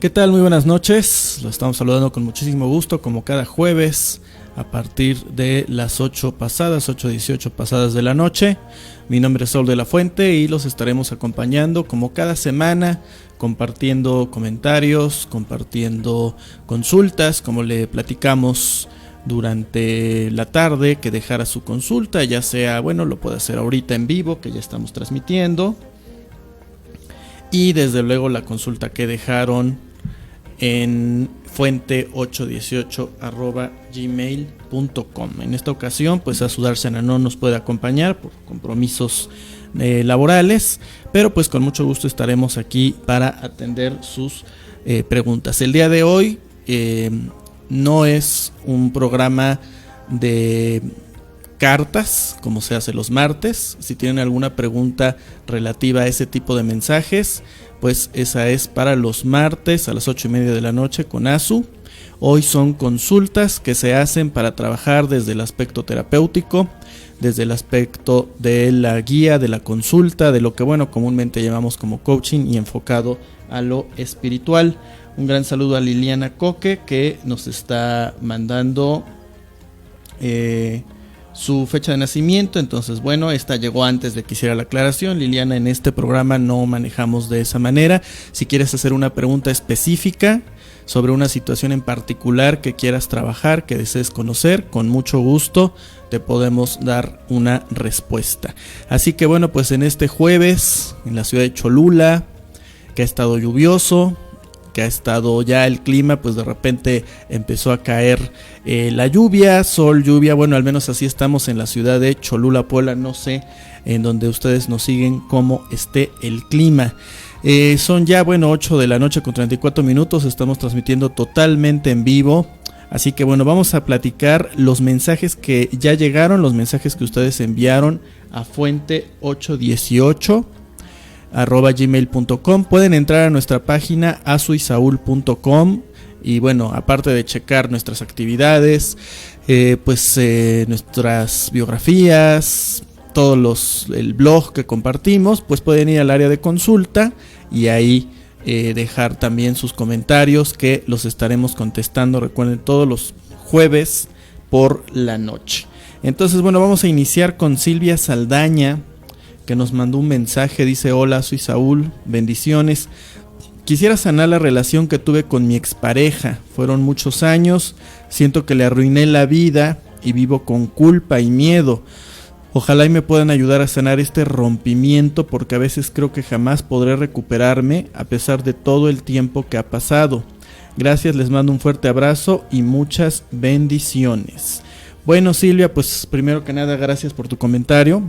¿Qué tal? Muy buenas noches. Lo estamos saludando con muchísimo gusto, como cada jueves, a partir de las 8:18 pasadas de la noche. Mi nombre es Saúl de la Fuente y los estaremos acompañando como cada semana, compartiendo comentarios, compartiendo consultas, como le platicamos durante la tarde, que dejara su consulta, ya sea, lo puede hacer ahorita en vivo, que ya estamos transmitiendo, y desde luego la consulta que dejaron en fuente818@gmail.com. En esta ocasión, pues Azu Dársena no nos puede acompañar por compromisos laborales, pero pues con mucho gusto estaremos aquí para atender sus preguntas. El día de hoy no es un programa de cartas como se hace los martes. Si tienen alguna pregunta relativa a ese tipo de mensajes, pues esa es para los martes a las 8:30 de la noche con Azu. Hoy son consultas que se hacen para trabajar desde el aspecto terapéutico, desde el aspecto de la guía, de la consulta, de lo que comúnmente llamamos como coaching y enfocado a lo espiritual. Un gran saludo a Liliana Coque, que nos está mandando su fecha de nacimiento. Entonces, esta llegó antes de que hiciera la aclaración. Liliana, en este programa no manejamos de esa manera. Si quieres hacer una pregunta específica sobre una situación en particular que quieras trabajar, que desees conocer, con mucho gusto te podemos dar una respuesta. Así que pues en este jueves, en la ciudad de Cholula, que ha estado lluvioso, que ha estado ya el clima, pues de repente empezó a caer la lluvia, lluvia, al menos así estamos en la ciudad de Cholula, Puebla. No sé en donde ustedes nos siguen cómo esté el clima. Son ya 8 de la noche con 34 minutos, estamos transmitiendo totalmente en vivo. Así que vamos a platicar los mensajes que ya llegaron, los mensajes que ustedes enviaron a fuente818@gmail.com. Pueden entrar a nuestra página azuisaul.com y aparte de checar nuestras actividades, nuestras biografías, el blog que compartimos, pues pueden ir al área de consulta y ahí dejar también sus comentarios, que los estaremos contestando, recuerden, todos los jueves por la noche. Entonces vamos a iniciar con Silvia Saldaña, que nos mandó un mensaje. Dice: hola, soy Saúl, bendiciones. Quisiera sanar la relación que tuve con mi expareja. Fueron muchos años, siento que le arruiné la vida y vivo con culpa y miedo. Ojalá y me puedan ayudar a sanar este rompimiento, porque a veces creo que jamás podré recuperarme a pesar de todo el tiempo que ha pasado. Gracias, les mando un fuerte abrazo y muchas bendiciones. Silvia, pues primero que nada, gracias por tu comentario.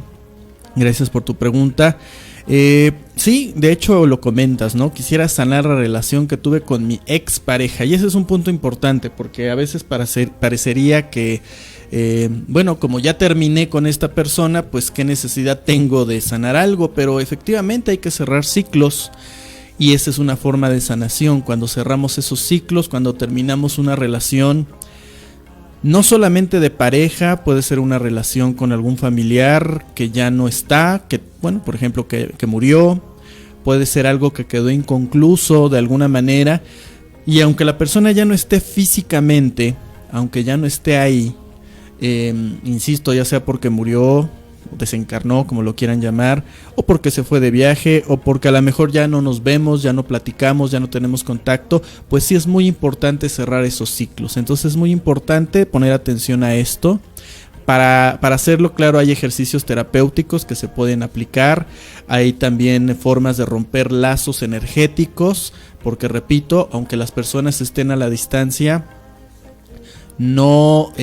Gracias por tu pregunta. Sí, de hecho lo comentas, ¿no? Quisiera sanar la relación que tuve con mi expareja. Y ese es un punto importante, porque a veces parecería que, como ya terminé con esta persona, pues qué necesidad tengo de sanar algo. Pero efectivamente hay que cerrar ciclos. Y esa es una forma de sanación. Cuando cerramos esos ciclos, cuando terminamos una relación, no solamente de pareja, puede ser una relación con algún familiar que ya no está, que por ejemplo que murió, puede ser algo que quedó inconcluso de alguna manera, y aunque la persona ya no esté físicamente, aunque ya no esté ahí, insisto, ya sea porque murió, desencarnó, como lo quieran llamar, o porque se fue de viaje, o porque a lo mejor ya no nos vemos, ya no platicamos, ya no tenemos contacto, pues sí es muy importante cerrar esos ciclos. Entonces es muy importante poner atención a esto. Para hacerlo, claro, hay ejercicios terapéuticos que se pueden aplicar, hay también formas de romper lazos energéticos, porque repito, aunque las personas estén a la distancia, no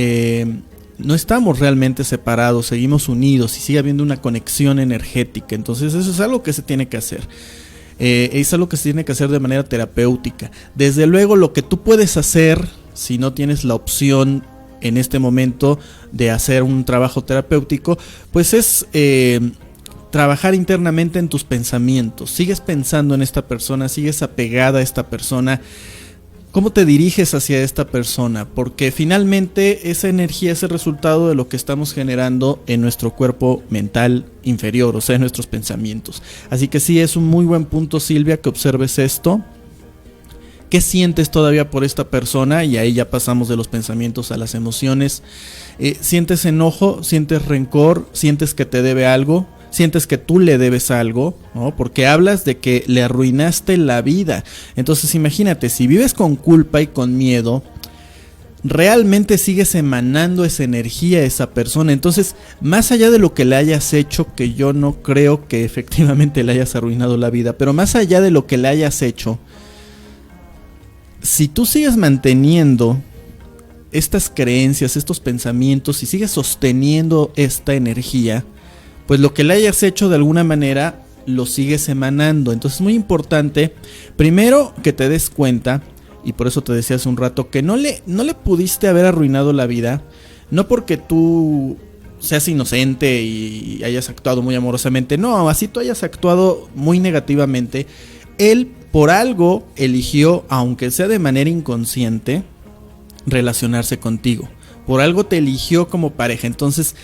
estamos realmente separados, seguimos unidos y sigue habiendo una conexión energética. Entonces eso es algo que se tiene que hacer. Es algo que se tiene que hacer de manera terapéutica. Desde luego, lo que tú puedes hacer, si no tienes la opción en este momento de hacer un trabajo terapéutico, pues es trabajar internamente en tus pensamientos. Sigues pensando en esta persona, sigues apegada a esta persona. ¿Cómo te diriges hacia esta persona? Porque finalmente esa energía es el resultado de lo que estamos generando en nuestro cuerpo mental inferior, o sea, en nuestros pensamientos. Así que sí, es un muy buen punto, Silvia, que observes esto, ¿Qué sientes todavía por esta persona? Y ahí ya pasamos de los pensamientos a las emociones. ¿Sientes enojo? ¿Sientes rencor? ¿Sientes que te debe algo? ¿Sientes que tú le debes algo? ¿No? Porque hablas de que le arruinaste la vida. Entonces imagínate, si vives con culpa y con miedo, realmente sigues emanando esa energía a esa persona. Entonces, más allá de lo que le hayas hecho, que yo no creo que efectivamente le hayas arruinado la vida, pero más allá de lo que le hayas hecho, si tú sigues manteniendo estas creencias, estos pensamientos, y sigues sosteniendo esta energía, pues lo que le hayas hecho de alguna manera lo sigues emanando. Entonces es muy importante, primero, que te des cuenta. Y por eso te decía hace un rato que no le pudiste haber arruinado la vida, no porque tú seas inocente y hayas actuado muy amorosamente, no, así tú hayas actuado muy negativamente. Él por algo eligió, aunque sea de manera inconsciente, relacionarse contigo. Por algo te eligió como pareja. Entonces,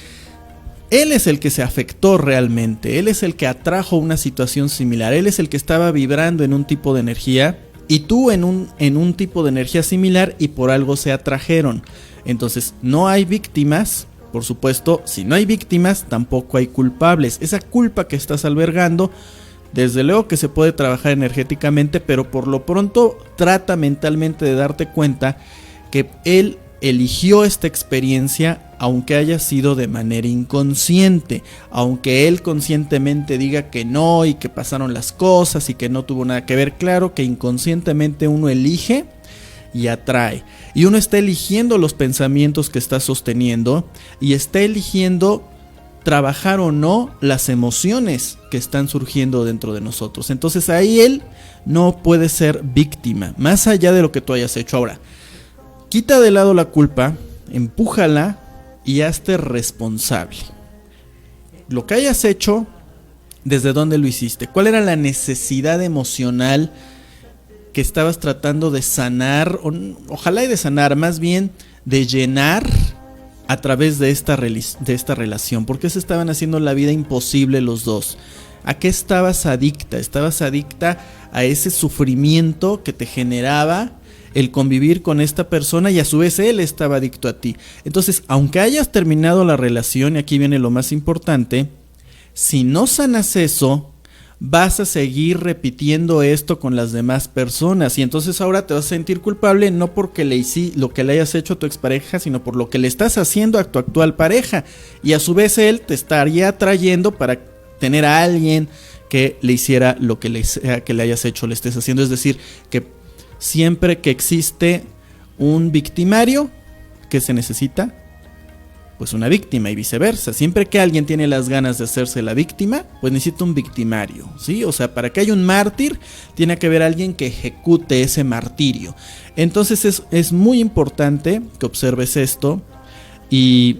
él es el que se afectó realmente, él es el que atrajo una situación similar, él es el que estaba vibrando en un tipo de energía. Y tú en un tipo de energía similar, y por algo se atrajeron. Entonces no hay víctimas, por supuesto. Si no hay víctimas, tampoco hay culpables. Esa culpa que estás albergando, desde luego que se puede trabajar energéticamente, pero por lo pronto trata mentalmente de darte cuenta que él eligió esta experiencia, aunque haya sido de manera inconsciente, aunque él conscientemente diga que no y que pasaron las cosas y que no tuvo nada que ver. Claro que inconscientemente uno elige y atrae, y uno está eligiendo los pensamientos que está sosteniendo, y está eligiendo trabajar o no las emociones que están surgiendo dentro de nosotros. Entonces ahí él no puede ser víctima, más allá de lo que tú hayas hecho. Ahora, quita de lado la culpa, empújala y hazte responsable. Lo que hayas hecho, ¿desde dónde lo hiciste? ¿Cuál era la necesidad emocional que estabas tratando de sanar? Ojalá y de sanar, más bien de llenar a través de esta relación. ¿Por qué se estaban haciendo la vida imposible los dos? ¿A qué estabas adicta? Estabas adicta a ese sufrimiento que te generaba el convivir con esta persona, y a su vez él estaba adicto a ti. Entonces, aunque hayas terminado la relación, y aquí viene lo más importante, si no sanas eso, vas a seguir repitiendo esto con las demás personas, y entonces ahora te vas a sentir culpable, no porque lo que le hayas hecho a tu expareja, sino por lo que le estás haciendo a tu actual pareja, y a su vez él te estaría atrayendo para tener a alguien que le hiciera lo que le hayas hecho, le estés haciendo. Es decir, que siempre que existe un victimario, ¿qué se necesita? Pues una víctima, y viceversa. Siempre que alguien tiene las ganas de hacerse la víctima, pues necesita un victimario, ¿sí? O sea, para que haya un mártir, tiene que haber alguien que ejecute ese martirio. Entonces es muy importante que observes esto, y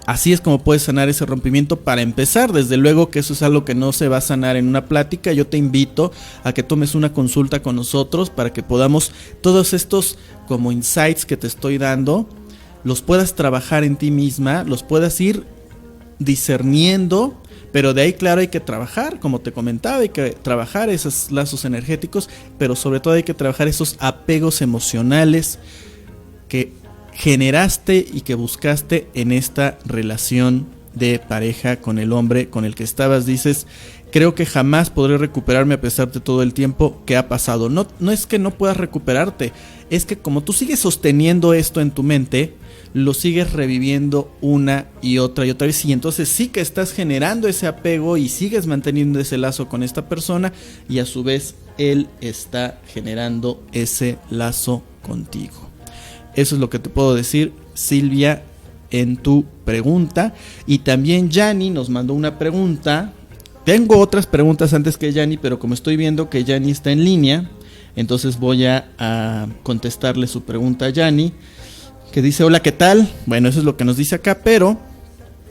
así es como puedes sanar ese rompimiento. Para empezar, desde luego que eso es algo que no se va a sanar en una plática. Yo te invito a que tomes una consulta con nosotros para que podamos, todos estos como insights que te estoy dando, los puedas trabajar en ti misma, los puedas ir discerniendo. Pero de ahí, claro, hay que trabajar, como te comentaba, hay que trabajar esos lazos energéticos, pero sobre todo hay que trabajar esos apegos emocionales que generaste y que buscaste en esta relación de pareja con el hombre con el que estabas. Dices, creo que jamás podré recuperarme a pesar de todo el tiempo que ha pasado. No es que no puedas recuperarte, es que como tú sigues sosteniendo esto en tu mente, lo sigues reviviendo una y otra vez, y entonces sí que estás generando ese apego y sigues manteniendo ese lazo con esta persona, y a su vez él está generando ese lazo contigo. Eso es lo que te puedo decir, Silvia, en tu pregunta. Y también Yanni nos mandó una pregunta. Tengo otras preguntas antes que Yanni, pero como estoy viendo que Yanni está en línea, entonces voy a contestarle su pregunta a Yanni, que dice: hola, ¿qué tal? Bueno, eso es lo que nos dice acá, pero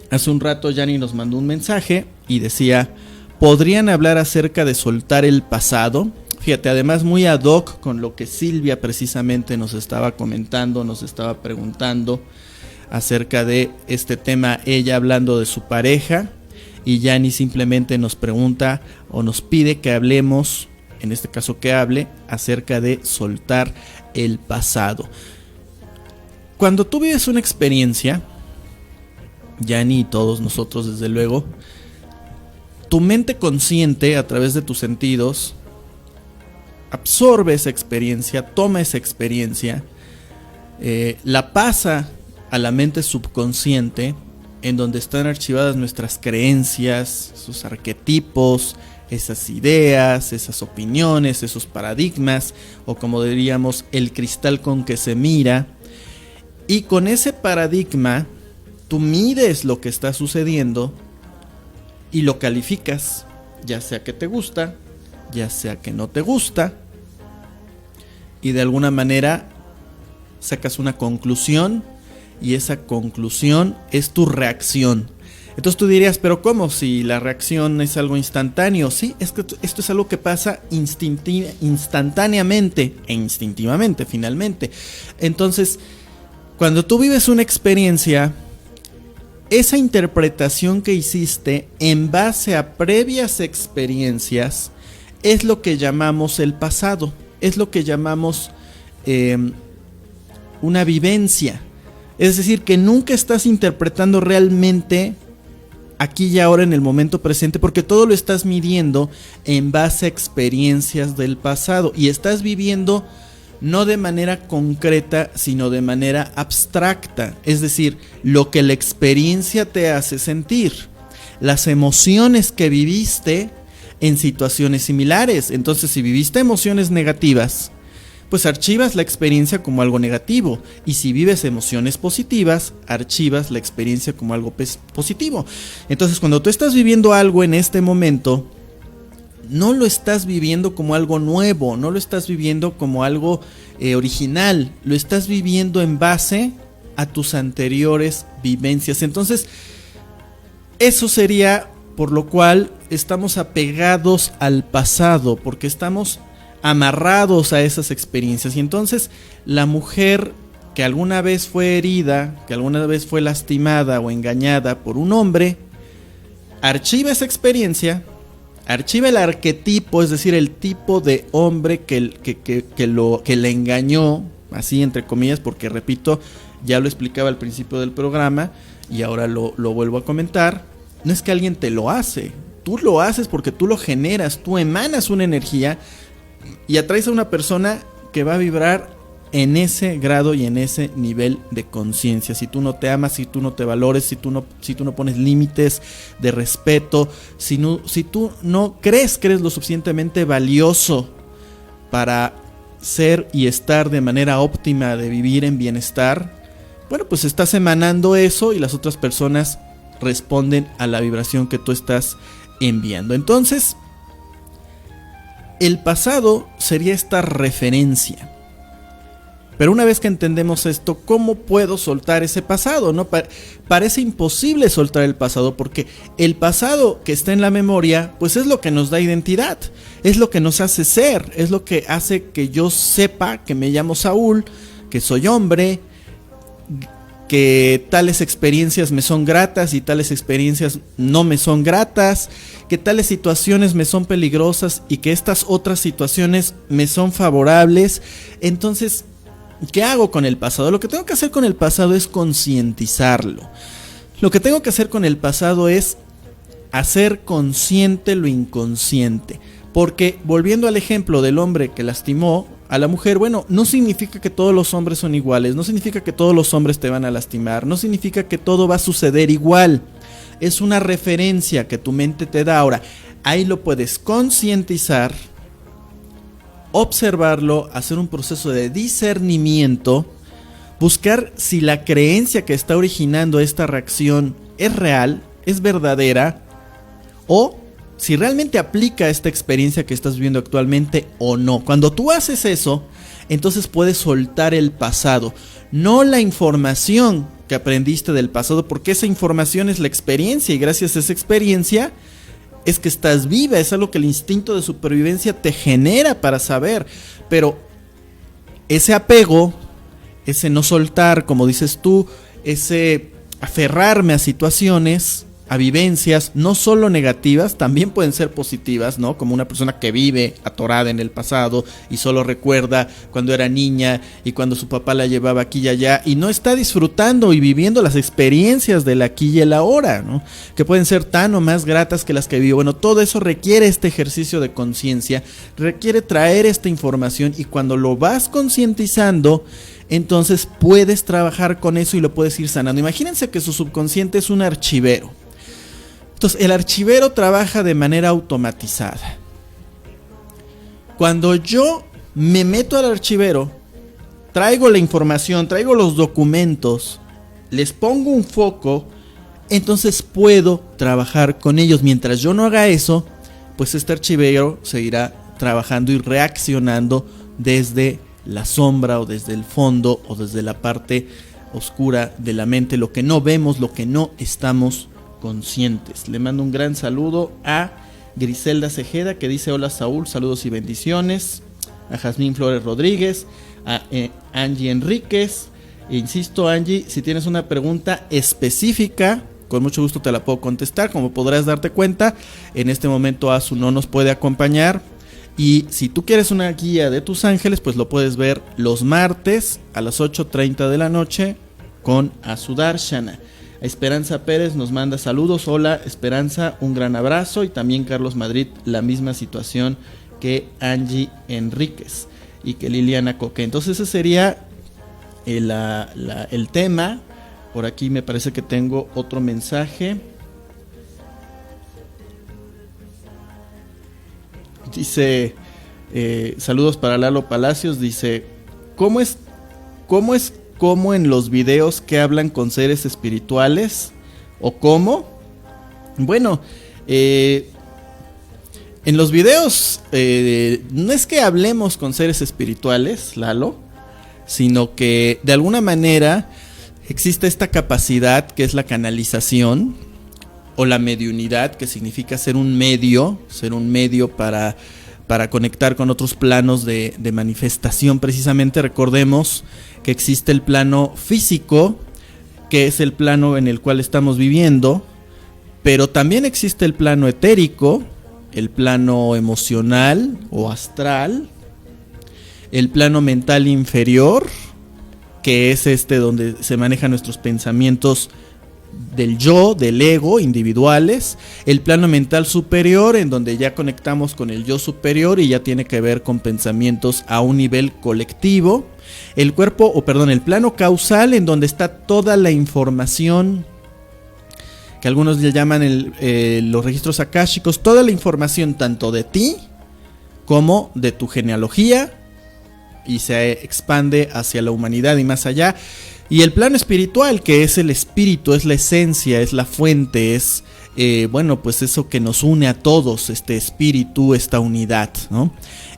hace un rato Yanni nos mandó un mensaje y decía: ¿podrían hablar acerca de soltar el pasado? Fíjate, además muy ad hoc con lo que Silvia precisamente nos estaba comentando, nos estaba preguntando acerca de este tema, ella hablando de su pareja, y Yanni simplemente nos pregunta o nos pide que hablemos en este caso que hable acerca de soltar el pasado. Cuando tú vives una experiencia, Yani y todos nosotros desde luego, tu mente consciente a través de tus sentidos absorbe esa experiencia, toma esa experiencia, la pasa a la mente subconsciente, en donde están archivadas nuestras creencias, sus arquetipos, esas ideas, esas opiniones, esos paradigmas, o como diríamos, el cristal con que se mira. Y con ese paradigma, tú mides lo que está sucediendo y lo calificas, ya sea que te gusta, ya sea que no te gusta, y de alguna manera sacas una conclusión, y esa conclusión es tu reacción. Entonces tú dirías, pero ¿cómo? Si la reacción es algo instantáneo. Sí, es que esto es algo que pasa instantáneamente e instintivamente finalmente. Entonces, cuando tú vives una experiencia, esa interpretación que hiciste en base a previas experiencias es lo que llamamos el pasado, es lo que llamamos una vivencia. Es decir, que nunca estás interpretando realmente aquí y ahora en el momento presente, porque todo lo estás midiendo en base a experiencias del pasado y estás viviendo no de manera concreta, sino de manera abstracta. Es decir, lo que la experiencia te hace sentir, las emociones que viviste en situaciones similares. Entonces, si viviste emociones negativas, pues archivas la experiencia como algo negativo, y si vives emociones positivas, archivas la experiencia como algo positivo. Entonces, cuando tú estás viviendo algo en este momento, no lo estás viviendo como algo nuevo, no lo estás viviendo como algo original, lo estás viviendo en base a tus anteriores vivencias. Entonces, eso sería por lo cual estamos apegados al pasado, porque estamos amarrados a esas experiencias. Y entonces la mujer que alguna vez fue herida, que alguna vez fue lastimada o engañada por un hombre, archiva esa experiencia, archiva el arquetipo, es decir, el tipo de hombre que le engañó, así entre comillas, porque repito, ya lo explicaba al principio del programa y ahora lo vuelvo a comentar. No es que alguien te lo hace, tú lo haces porque tú lo generas, tú emanas una energía y atraes a una persona que va a vibrar en ese grado y en ese nivel de conciencia. Si tú no te amas, si tú no te valores, si tú no pones límites de respeto, si tú no crees que eres lo suficientemente valioso para ser y estar de manera óptima, de vivir en bienestar, bueno, pues estás emanando eso y las otras personas responden a la vibración que tú estás enviando. Entonces, el pasado sería esta referencia. Pero una vez que entendemos esto, ¿cómo puedo soltar ese pasado? ¿No? Parece imposible soltar el pasado, porque el pasado que está en la memoria, pues es lo que nos da identidad, es lo que nos hace ser, es lo que hace que yo sepa que me llamo Saúl, que soy hombre, que tales experiencias me son gratas y tales experiencias no me son gratas, que tales situaciones me son peligrosas y que estas otras situaciones me son favorables. Entonces, ¿qué hago con el pasado? Lo que tengo que hacer con el pasado es concientizarlo. Lo que tengo que hacer con el pasado es hacer consciente lo inconsciente. Porque, volviendo al ejemplo del hombre que lastimó a la mujer, bueno, no significa que todos los hombres son iguales, no significa que todos los hombres te van a lastimar, no significa que todo va a suceder igual. Es una referencia que tu mente te da. Ahora, ahí lo puedes concientizar, observarlo, hacer un proceso de discernimiento, buscar si la creencia que está originando esta reacción es real, es verdadera, o si realmente aplica esta experiencia que estás viviendo actualmente o no. Cuando tú haces eso, entonces puedes soltar el pasado, no la información que aprendiste del pasado, porque esa información es la experiencia, y gracias a esa experiencia es que estás viva, es algo que el instinto de supervivencia te genera para saber. Pero ese apego, ese no soltar, como dices tú, ese aferrarme a situaciones, a vivencias no solo negativas, también pueden ser positivas, ¿no? Como una persona que vive atorada en el pasado y solo recuerda cuando era niña y cuando su papá la llevaba aquí y allá y no está disfrutando y viviendo las experiencias del aquí y el ahora, ¿no? Que pueden ser tan o más gratas que las que vivió. Bueno, todo eso requiere este ejercicio de conciencia, requiere traer esta información, y cuando lo vas concientizando, entonces puedes trabajar con eso y lo puedes ir sanando. Imagínense que su subconsciente es un archivero. Entonces, el archivero trabaja de manera automatizada. Cuando yo me meto al archivero, traigo la información, traigo los documentos, les pongo un foco, entonces puedo trabajar con ellos. Mientras yo no haga eso, pues este archivero seguirá trabajando y reaccionando desde la sombra o desde el fondo o desde la parte oscura de la mente, lo que no vemos, lo que no estamos conscientes. Le mando un gran saludo a Griselda Cejeda, que dice: hola Saúl, saludos y bendiciones. A Jazmín Flores Rodríguez, a Angie Enríquez. Insisto, Angie, si tienes una pregunta específica, con mucho gusto te la puedo contestar. Como podrás darte cuenta, en este momento Azu no nos puede acompañar, y si tú quieres una guía de tus ángeles, pues lo puedes ver los martes a las 8:30 de la noche con Azu Darshana. Esperanza Pérez nos manda saludos. Hola Esperanza, un gran abrazo. Y también Carlos Madrid, la misma situación que Angie Enríquez y que Liliana Coque. Entonces ese sería el tema. Por aquí me parece que tengo otro mensaje. Dice, saludos para Lalo Palacios. Dice, ¿cómo es como en los videos que hablan con seres espirituales? ¿O cómo? Bueno, en los videos no es que hablemos con seres espirituales, Lalo, sino que de alguna manera existe esta capacidad que es la canalización o la mediunidad, que significa ser un medio para conectar con otros planos de manifestación. Precisamente recordemos que existe el plano físico, que es el plano en el cual estamos viviendo, pero también existe el plano etérico, el plano emocional o astral, el plano mental inferior, que es donde se manejan nuestros pensamientos del yo, del ego, individuales, el plano mental superior, en donde ya conectamos con el yo superior y ya tiene que ver con pensamientos a un nivel colectivo, el plano causal, en donde está toda la información que algunos le llaman los registros akáshicos, toda la información tanto de ti como de tu genealogía, y se expande hacia la humanidad y más allá. Y el plano espiritual, que es el espíritu, es la esencia, es la fuente, es pues eso que nos une a todos, este espíritu, esta unidad, ¿no?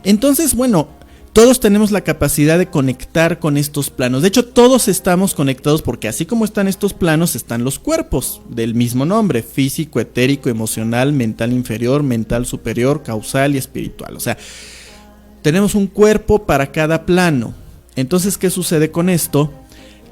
Entonces, bueno, todos tenemos la capacidad de conectar con estos planos. De hecho, todos estamos conectados, porque así como están estos planos, están los cuerpos del mismo nombre: físico, etérico, emocional, mental inferior, mental superior, causal y espiritual. O sea, tenemos un cuerpo para cada plano. Entonces, ¿qué sucede con esto?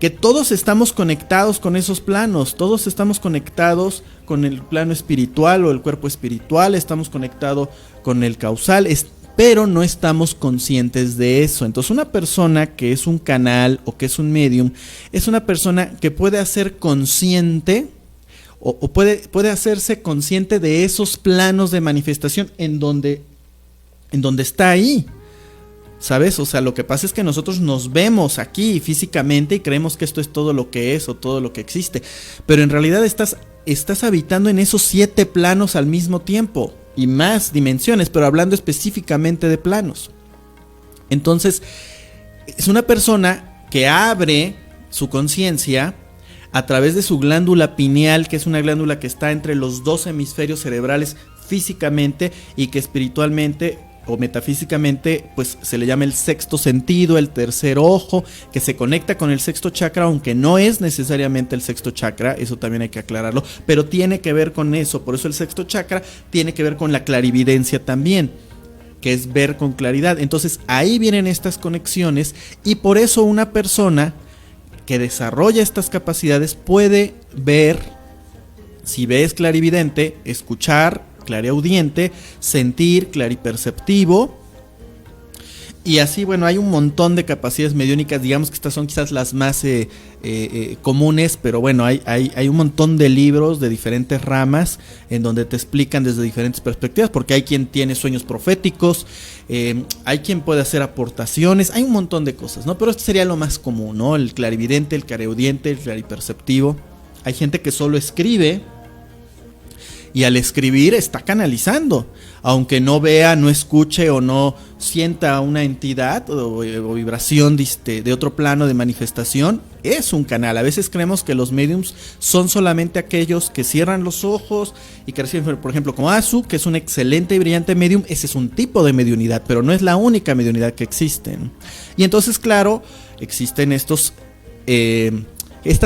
Que todos estamos conectados con esos planos, todos estamos conectados con el plano espiritual o el cuerpo espiritual, estamos conectados con el causal, pero no estamos conscientes de eso. Entonces, una persona que es un canal o que es un medium es una persona que puede hacer consciente o puede hacerse consciente de esos planos de manifestación en donde está ahí. ¿Sabes? O sea, lo que pasa es que nosotros nos vemos aquí físicamente y creemos que esto es todo lo que es o todo lo que existe. Pero en realidad estás habitando en esos 7 planos al mismo tiempo y más dimensiones, pero hablando específicamente de planos. Entonces, es una persona que abre su conciencia a través de su glándula pineal, que es una glándula que está entre los 2 hemisferios cerebrales físicamente, y que espiritualmente o metafísicamente pues se le llama el sexto sentido, el tercer ojo, que se conecta con el sexto chakra, aunque no es necesariamente el sexto chakra, eso también hay que aclararlo, pero tiene que ver con eso. Por eso el sexto chakra tiene que ver con la clarividencia también, que es ver con claridad. Entonces ahí vienen estas conexiones, y por eso una persona que desarrolla estas capacidades puede ver Si ves, clarividente; escuchar, clariaudiente; sentir, clariperceptivo. Y así, bueno, hay un montón de capacidades mediúnicas. Digamos que estas son quizás las más comunes, pero bueno, hay un montón de libros de diferentes ramas en donde te explican desde diferentes perspectivas, porque hay quien tiene sueños proféticos, hay quien puede hacer aportaciones, hay un montón de cosas, ¿no? Pero este sería lo más común, ¿no? El clarividente, el clariaudiente, el clariperceptivo. Hay gente que solo escribe, y al escribir está canalizando, aunque no vea, no escuche o no sienta una entidad o vibración de otro plano de manifestación. Es un canal. A veces creemos que los mediums son solamente aquellos que cierran los ojos y que reciben, por ejemplo, como Azu, que es un excelente y brillante medium. Ese es un tipo de mediunidad, pero no es la única mediunidad que existe. Y entonces, claro, existen estas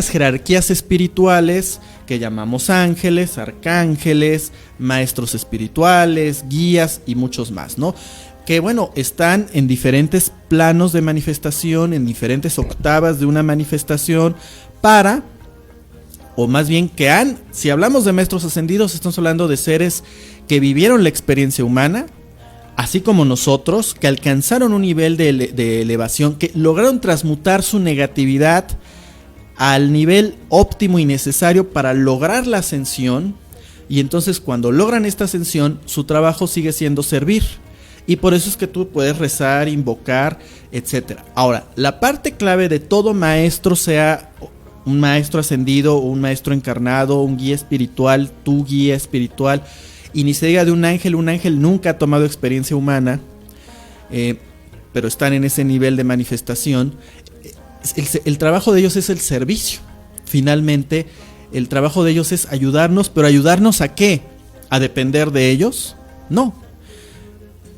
jerarquías espirituales que llamamos ángeles, arcángeles, maestros espirituales, guías y muchos más, ¿no? Que bueno, están en diferentes planos de manifestación, en diferentes octavas de una manifestación o más bien si hablamos de maestros ascendidos, estamos hablando de seres que vivieron la experiencia humana, así como nosotros, que alcanzaron un nivel de elevación, que lograron transmutar su negatividad al nivel óptimo y necesario para lograr la ascensión. Y entonces cuando logran esta ascensión, su trabajo sigue siendo servir, y por eso es que tú puedes rezar, invocar, etcétera. Ahora, la parte clave de todo maestro, sea un maestro ascendido o un maestro encarnado, un guía espiritual, tu guía espiritual, y ni se diga de un ángel nunca ha tomado experiencia humana, pero están en ese nivel de manifestación. El trabajo de ellos es el servicio. Finalmente, el trabajo de ellos es ayudarnos, pero ¿ayudarnos a qué? ¿A depender de ellos? No.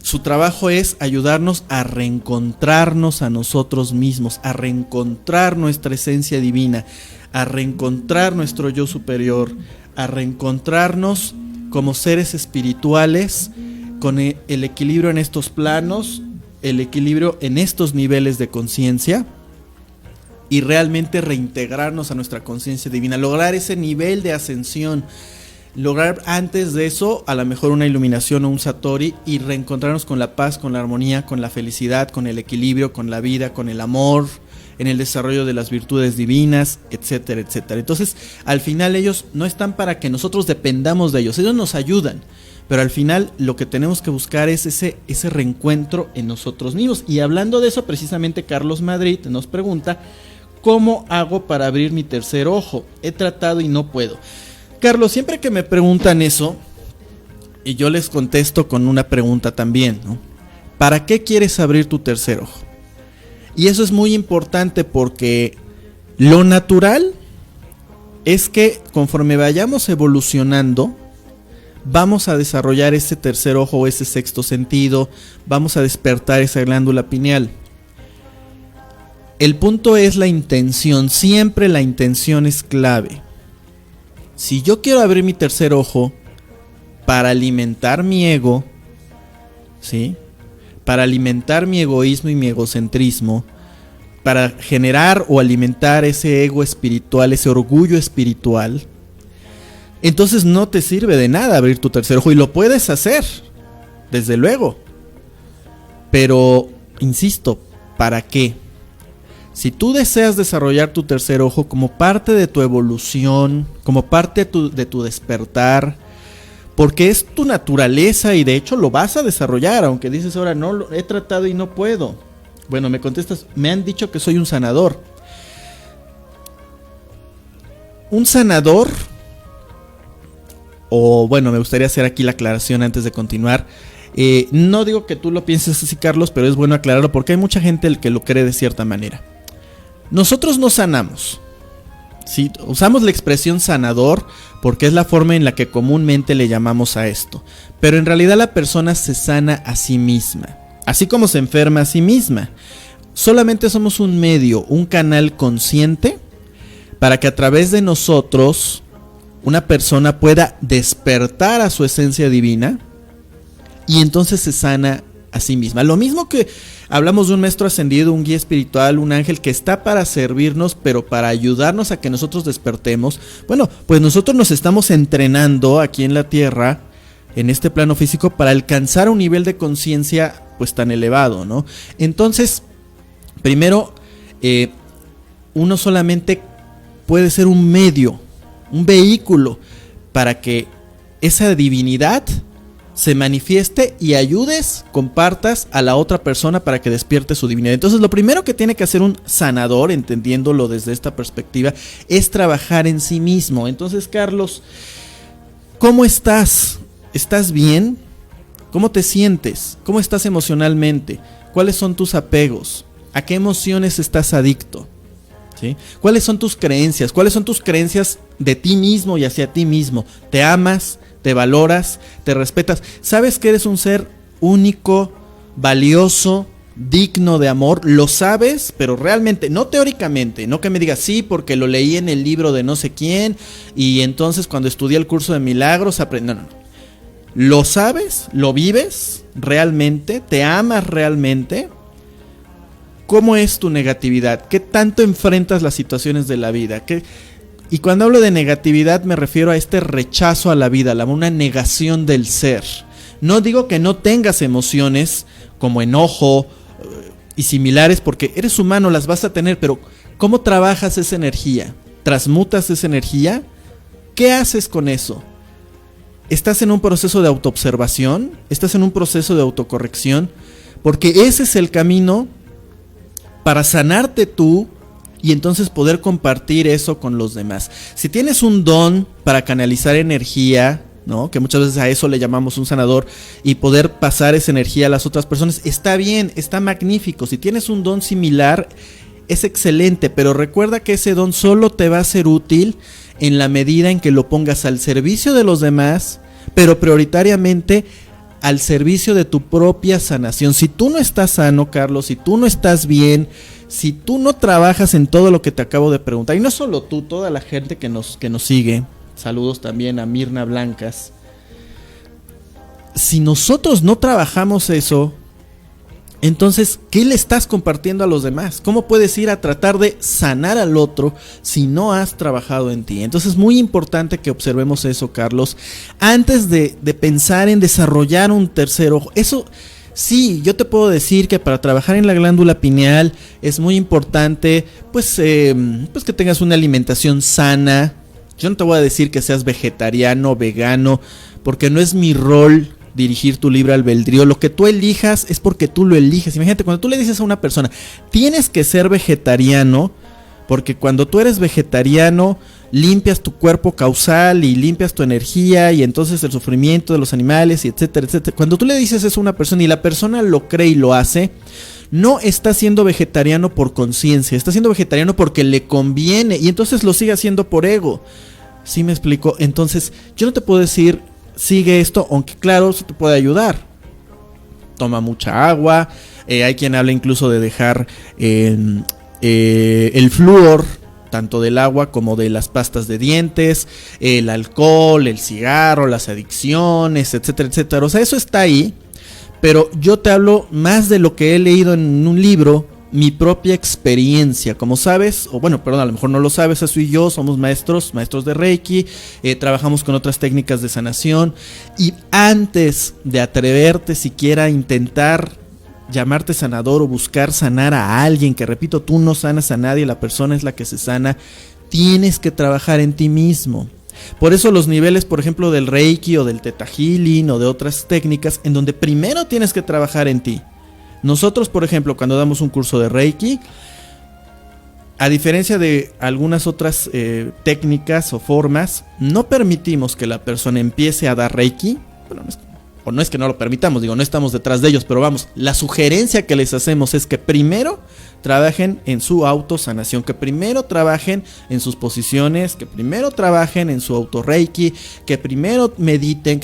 Su trabajo es ayudarnos a reencontrarnos a nosotros mismos, a reencontrar nuestra esencia divina, a reencontrar nuestro yo superior, a reencontrarnos como seres espirituales con el equilibrio en estos planos, el equilibrio en estos niveles de conciencia, y realmente reintegrarnos a nuestra conciencia divina, lograr ese nivel de ascensión, lograr antes de eso a lo mejor una iluminación o un satori, y reencontrarnos con la paz, con la armonía, con la felicidad, con el equilibrio, con la vida, con el amor, en el desarrollo de las virtudes divinas, etcétera, etcétera. Entonces, al final ellos no están para que nosotros dependamos de ellos nos ayudan, pero al final lo que tenemos que buscar es ese reencuentro en nosotros mismos. Y hablando de eso, precisamente Carlos Madrid nos pregunta: ¿cómo hago para abrir mi tercer ojo? He tratado y no puedo. Carlos, siempre que me preguntan eso, y yo les contesto con una pregunta también, ¿no? ¿Para qué quieres abrir tu tercer ojo? Y eso es muy importante, porque lo natural es que conforme vayamos evolucionando, vamos a desarrollar ese tercer ojo o ese sexto sentido, vamos a despertar esa glándula pineal. El punto es la intención, siempre la intención es clave. Si yo quiero abrir mi tercer ojo para alimentar mi ego, ¿sí? Para alimentar mi egoísmo y mi egocentrismo, para generar o alimentar ese ego espiritual, ese orgullo espiritual, entonces no te sirve de nada abrir tu tercer ojo, y lo puedes hacer, desde luego. Pero, insisto, ¿para qué? Si tú deseas desarrollar tu tercer ojo como parte de tu evolución, como parte de tu despertar, porque es tu naturaleza y de hecho lo vas a desarrollar, aunque dices ahora no, lo he tratado y no puedo. Bueno, me contestas, me han dicho que soy un sanador. Un sanador, o bueno, me gustaría hacer aquí la aclaración antes de continuar. No digo que tú lo pienses así, Carlos, pero es bueno aclararlo porque hay mucha gente que lo cree de cierta manera. Nosotros no sanamos, ¿sí? Usamos la expresión sanador porque es la forma en la que comúnmente le llamamos a esto, pero en realidad la persona se sana a sí misma, así como se enferma a sí misma. Solamente somos un medio, un canal consciente para que a través de nosotros una persona pueda despertar a su esencia divina, y entonces se sana a sí misma. Lo mismo que hablamos de un maestro ascendido, un guía espiritual, un ángel que está para servirnos, pero para ayudarnos a que nosotros despertemos. Bueno, pues nosotros nos estamos entrenando aquí en la Tierra, en este plano físico, para alcanzar un nivel de conciencia pues tan elevado, ¿no? Entonces, primero, uno solamente puede ser un medio, un vehículo para que esa divinidad se manifieste y ayudes, compartas a la otra persona para que despierte su divinidad. Entonces, lo primero que tiene que hacer un sanador, entendiéndolo desde esta perspectiva, es trabajar en sí mismo. Entonces, Carlos, ¿cómo estás? ¿Estás bien? ¿Cómo te sientes? ¿Cómo estás emocionalmente? ¿Cuáles son tus apegos? ¿A qué emociones estás adicto? ¿Sí? ¿Cuáles son tus creencias? ¿Cuáles son tus creencias de ti mismo y hacia ti mismo? ¿Te amas? ¿Te valoras? ¿Te respetas? ¿Sabes que eres un ser único, valioso, digno de amor? ¿Lo sabes? Pero realmente, no teóricamente, no que me digas sí porque lo leí en el libro de no sé quién y entonces cuando estudié el curso de milagros aprendí. No. ¿Lo sabes? ¿Lo vives realmente? ¿Te amas realmente? ¿Cómo es tu negatividad? ¿Qué tanto enfrentas las situaciones de la vida? Y cuando hablo de negatividad me refiero a este rechazo a la vida, una negación del ser. No digo que no tengas emociones como enojo y similares, porque eres humano, las vas a tener, pero ¿cómo trabajas esa energía? ¿Transmutas esa energía? ¿Qué haces con eso? ¿Estás en un proceso de autoobservación? ¿Estás en un proceso de autocorrección? Porque ese es el camino para sanarte tú y entonces poder compartir eso con los demás. Si tienes un don para canalizar energía, ¿no? Que muchas veces a eso le llamamos un sanador, y poder pasar esa energía a las otras personas, está bien, está magnífico. Si tienes un don similar, es excelente, pero recuerda que ese don solo te va a ser útil en la medida en que lo pongas al servicio de los demás, pero prioritariamente al servicio de tu propia sanación. Si tú no estás sano, Carlos, si tú no estás bien, si tú no trabajas en todo lo que te acabo de preguntar, y no solo tú, toda la gente que nos sigue, saludos también a Mirna Blancas, si nosotros no trabajamos eso, entonces, ¿qué le estás compartiendo a los demás? ¿Cómo puedes ir a tratar de sanar al otro si no has trabajado en ti? Entonces es muy importante que observemos eso, Carlos, antes de pensar en desarrollar un tercer ojo. Eso sí, yo te puedo decir que para trabajar en la glándula pineal es muy importante pues que tengas una alimentación sana. Yo no te voy a decir que seas vegetariano, vegano, porque no es mi rol dirigir tu libre albedrío. Lo que tú elijas es porque tú lo eliges. Imagínate, cuando tú le dices a una persona, tienes que ser vegetariano, porque cuando tú eres vegetariano, limpias tu cuerpo causal y limpias tu energía y entonces el sufrimiento de los animales y etcétera, etcétera. Cuando tú le dices eso a una persona y la persona lo cree y lo hace, no está siendo vegetariano por conciencia, está siendo vegetariano porque le conviene y entonces lo sigue haciendo por ego. ¿Sí me explico? Entonces, yo no te puedo decir sigue esto, aunque claro, eso te puede ayudar. Toma mucha agua. Hay quien habla incluso de dejar el flúor, tanto del agua como de las pastas de dientes, el alcohol, el cigarro, las adicciones, etcétera, etcétera. O sea, eso está ahí, pero yo te hablo más de lo que he leído en un libro, mi propia experiencia. Como sabes, o bueno, perdón, a lo mejor no lo sabes, Azu y yo somos maestros de Reiki, trabajamos con otras técnicas de sanación, y antes de atreverte siquiera a intentar llamarte sanador o buscar sanar a alguien, que repito, tú no sanas a nadie, la persona es la que se sana, tienes que trabajar en ti mismo. Por eso los niveles, por ejemplo, del Reiki o del Theta Healing o de otras técnicas, en donde primero tienes que trabajar en ti. Nosotros, por ejemplo, cuando damos un curso de Reiki, a diferencia de algunas otras técnicas o formas, no permitimos que la persona empiece a dar Reiki. Bueno, no es que no lo permitamos, no estamos detrás de ellos, pero vamos, la sugerencia que les hacemos es que primero trabajen en su autosanación, que primero trabajen en sus posiciones, que primero trabajen en su auto-Reiki, que primero mediten,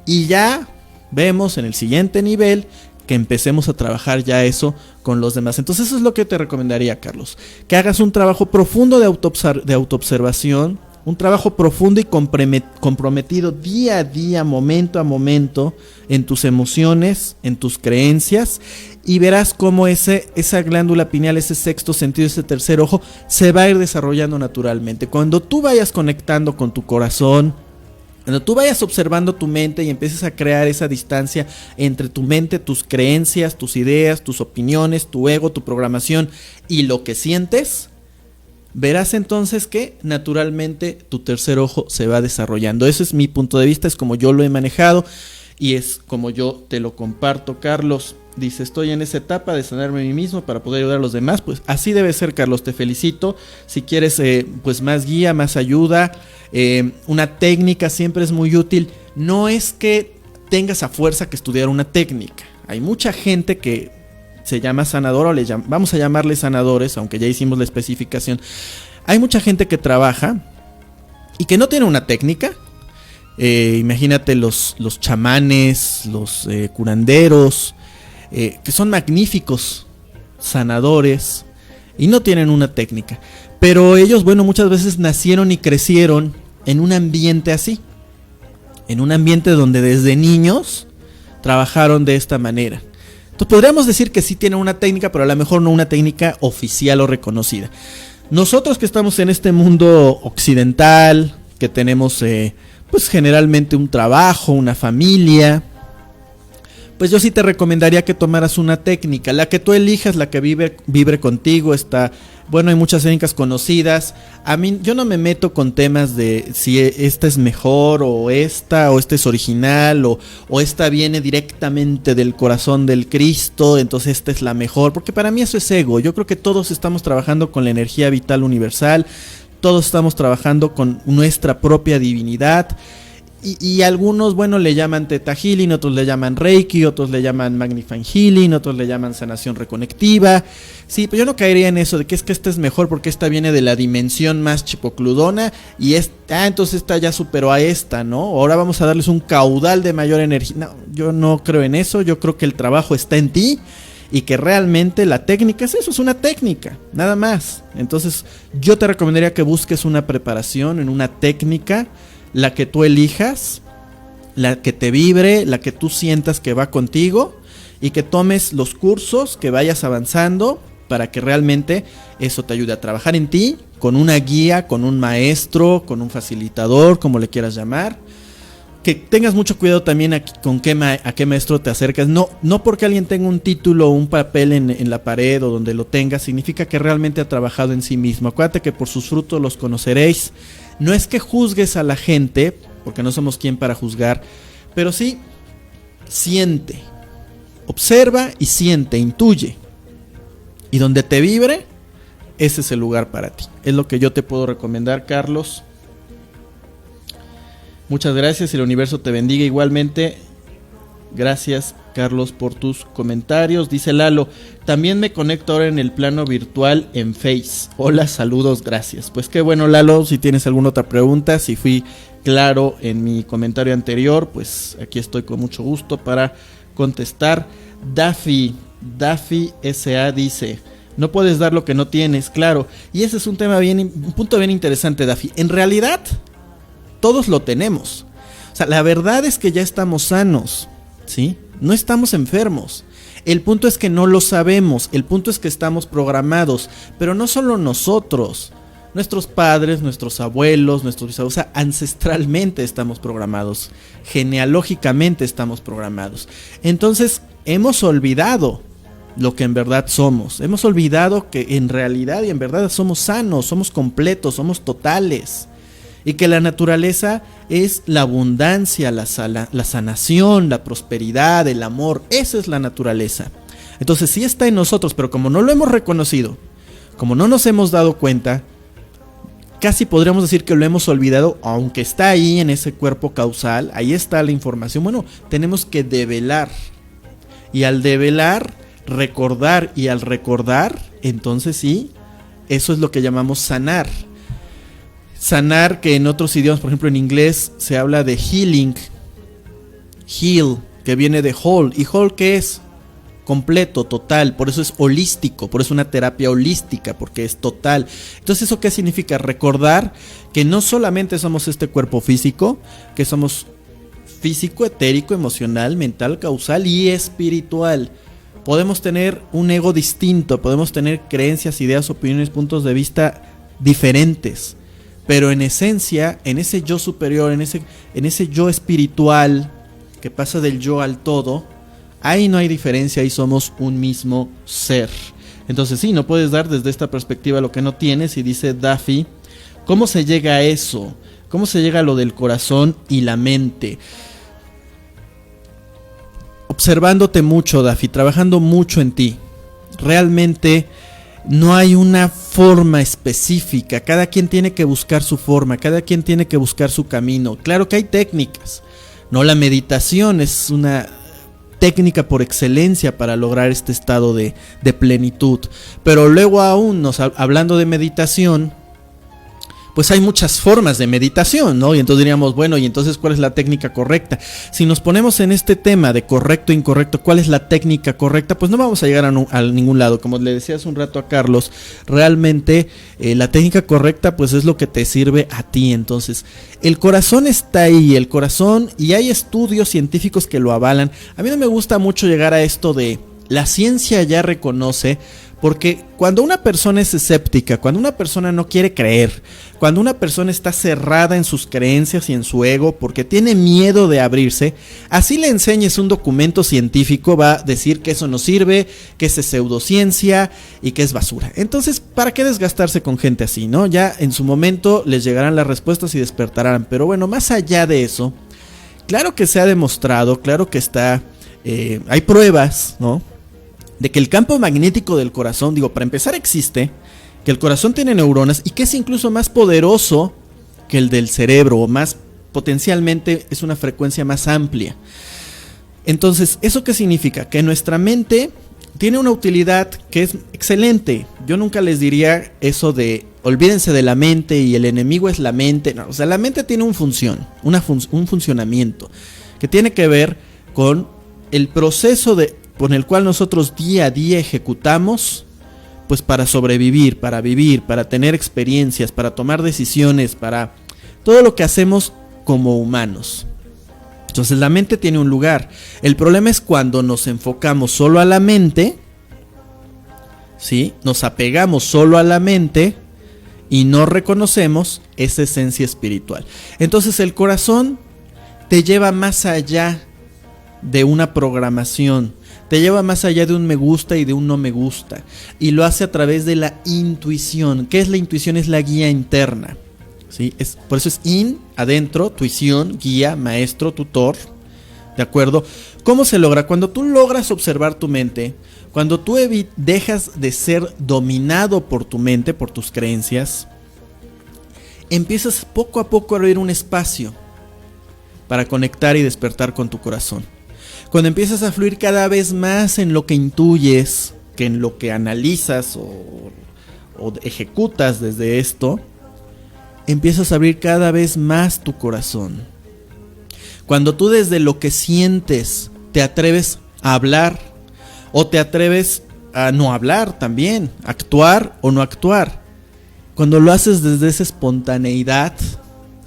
y ya vemos en el siguiente nivel que empecemos a trabajar ya eso con los demás. Entonces eso es lo que te recomendaría, Carlos, que hagas un trabajo profundo de autoobservación, un trabajo profundo y comprometido día a día, momento a momento, en tus emociones, en tus creencias, y verás cómo esa glándula pineal, ese sexto sentido, ese tercer ojo, se va a ir desarrollando naturalmente. Cuando tú vayas conectando con tu corazón, cuando tú vayas observando tu mente y empieces a crear esa distancia entre tu mente, tus creencias, tus ideas, tus opiniones, tu ego, tu programación y lo que sientes, verás entonces que naturalmente tu tercer ojo se va desarrollando. Ese es mi punto de vista, es como yo lo he manejado y es como yo te lo comparto. Carlos dice, estoy en esa etapa de sanarme a mí mismo para poder ayudar a los demás. Pues así debe ser, Carlos, te felicito. Si quieres pues más guía, más ayuda, una técnica siempre es muy útil. No es que tengas a fuerza que estudiar una técnica. Hay mucha gente que se llama sanador, o vamos a llamarle sanadores, aunque ya hicimos la especificación. Hay mucha gente que trabaja y que no tiene una técnica. Imagínate los chamanes, los curanderos, que son magníficos sanadores y no tienen una técnica. Pero ellos, bueno, muchas veces nacieron y crecieron en un ambiente así. En un ambiente donde desde niños trabajaron de esta manera. Entonces podríamos decir que sí tienen una técnica, pero a lo mejor no una técnica oficial o reconocida. Nosotros que estamos en este mundo occidental, que tenemos pues generalmente un trabajo, una familia, pues yo sí te recomendaría que tomaras una técnica, la que tú elijas, la que vibre contigo. Bueno, hay muchas técnicas conocidas. A mí, yo no me meto con temas de si esta es mejor o esta es original o esta viene directamente del corazón del Cristo, entonces esta es la mejor, porque para mí eso es ego. Yo creo que todos estamos trabajando con la energía vital universal, todos estamos trabajando con nuestra propia divinidad. Y algunos, bueno, le llaman Theta Healing, otros le llaman Reiki, otros le llaman Magnifying Healing, otros le llaman sanación reconectiva. Sí, pero yo no caería en eso de que esta es mejor porque esta viene de la dimensión más chipocludona y entonces esta ya superó a esta, ¿no? Ahora vamos a darles un caudal de mayor energía. No, yo no creo en eso. Yo creo que el trabajo está en ti y que realmente la técnica es eso, es una técnica, nada más. Entonces yo te recomendaría que busques una preparación en una técnica, la que tú elijas, la que te vibre, la que tú sientas que va contigo, y que tomes los cursos, que vayas avanzando para que realmente eso te ayude a trabajar en ti, con una guía, con un maestro, con un facilitador, como le quieras llamar. Que tengas mucho cuidado también a qué maestro te acercas. No porque alguien tenga un título o un papel en la pared o donde lo tenga, significa que realmente ha trabajado en sí mismo. Acuérdate que por sus frutos los conoceréis. No es que juzgues a la gente, porque no somos quien para juzgar, pero sí siente, observa y siente, intuye. Y donde te vibre, ese es el lugar para ti. Es lo que yo te puedo recomendar, Carlos. Muchas gracias y el universo te bendiga igualmente. Gracias, Carlos, por tus comentarios. Dice Lalo, también me conecto ahora en el plano virtual en Face. Hola, saludos, gracias. Pues qué bueno, Lalo, si tienes alguna otra pregunta, si fui claro en mi comentario anterior, pues aquí estoy con mucho gusto para contestar. Daffy S.A. dice, no puedes dar lo que no tienes, claro. Y ese es un punto bien interesante, Daffy. En realidad, todos lo tenemos. O sea, la verdad es que ya estamos sanos, ¿sí? No estamos enfermos. El punto es que no lo sabemos. El punto es que estamos programados. Pero no solo nosotros. Nuestros padres, nuestros abuelos, nuestros bisabuelos. O sea, ancestralmente estamos programados. Genealógicamente estamos programados. Entonces, hemos olvidado lo que en verdad somos. Hemos olvidado que en realidad y en verdad somos sanos, somos completos, somos totales. Y que la naturaleza es la abundancia, la sanación, la prosperidad, el amor. Esa es la naturaleza. Entonces sí está en nosotros, pero como no lo hemos reconocido, como no nos hemos dado cuenta, casi podríamos decir que lo hemos olvidado, aunque está ahí en ese cuerpo causal, ahí está la información. Bueno, tenemos que develar. Y al develar, recordar, y al recordar, entonces sí, eso es lo que llamamos sanar. Sanar, que en otros idiomas, por ejemplo en inglés, se habla de healing. Heal, que viene de whole. ¿Y whole qué es? completo, total, por eso es holístico, por eso es una terapia holística, porque es total. Entonces, ¿eso qué significa? Recordar que no solamente somos este cuerpo físico, que somos físico, etérico, emocional, mental, causal y espiritual. Podemos tener un ego distinto, podemos tener creencias, ideas, opiniones, puntos de vista diferentes, pero en esencia, en ese yo superior, en ese yo espiritual que pasa del yo al todo, ahí no hay diferencia, ahí somos un mismo ser. Entonces sí, no puedes dar desde esta perspectiva lo que no tienes. Y dice Daffy, ¿cómo se llega a eso? ¿Cómo se llega a lo del corazón y la mente? Observándote mucho, Daffy, trabajando mucho en ti. Realmente no hay una forma específica, cada quien tiene que buscar su forma, cada quien tiene que buscar su camino. Claro que hay técnicas, no, la meditación es una técnica por excelencia para lograr este estado de plenitud, pero luego aún hablando de meditación, pues hay muchas formas de meditación, ¿no? Y entonces diríamos, bueno, ¿y entonces cuál es la técnica correcta? Si nos ponemos en este tema de correcto e incorrecto, ¿cuál es la técnica correcta? Pues no vamos a llegar a ningún lado. Como le decía hace un rato a Carlos, realmente la técnica correcta pues es lo que te sirve a ti. Entonces, el corazón está ahí, el corazón, y hay estudios científicos que lo avalan. A mí no me gusta mucho llegar a esto de la ciencia ya reconoce. Porque cuando una persona es escéptica, cuando una persona no quiere creer, cuando una persona está cerrada en sus creencias y en su ego porque tiene miedo de abrirse, así le enseñes un documento científico, va a decir que eso no sirve, que es pseudociencia y que es basura. Entonces, ¿para qué desgastarse con gente así, no? Ya en su momento les llegarán las respuestas y despertarán. Pero bueno, más allá de eso, claro que se ha demostrado, claro que está, hay pruebas, ¿no?, de que el campo magnético del corazón, para empezar existe, que el corazón tiene neuronas y que es incluso más poderoso que el del cerebro, o más potencialmente es una frecuencia más amplia. Entonces, ¿eso qué significa? Que nuestra mente tiene una utilidad que es excelente. Yo nunca les diría eso de olvídense de la mente y el enemigo es la mente. No, o sea, la mente tiene un funcionamiento que tiene que ver con el proceso con el cual nosotros día a día ejecutamos, pues para sobrevivir, para vivir, para tener experiencias, para tomar decisiones, para todo lo que hacemos como humanos. Entonces la mente tiene un lugar. El problema es cuando nos enfocamos solo a la mente, ¿sí? Nos apegamos solo a la mente y no reconocemos esa esencia espiritual. Entonces el corazón te lleva más allá de una programación, te lleva más allá de un me gusta y de un no me gusta, y lo hace a través de la intuición. ¿Qué es la intuición? Es la guía interna, ¿sí? Por eso es adentro, tuición, guía, maestro, tutor, ¿de acuerdo? ¿Cómo se logra? Cuando tú logras observar tu mente, cuando tú dejas de ser dominado por tu mente, por tus creencias, empiezas poco a poco a abrir un espacio para conectar y despertar con tu corazón. Cuando empiezas a fluir cada vez más en lo que intuyes, que en lo que analizas o ejecutas desde esto, empiezas a abrir cada vez más tu corazón. Cuando tú desde lo que sientes te atreves a hablar, o te atreves a no hablar también, actuar o no actuar. Cuando lo haces desde esa espontaneidad,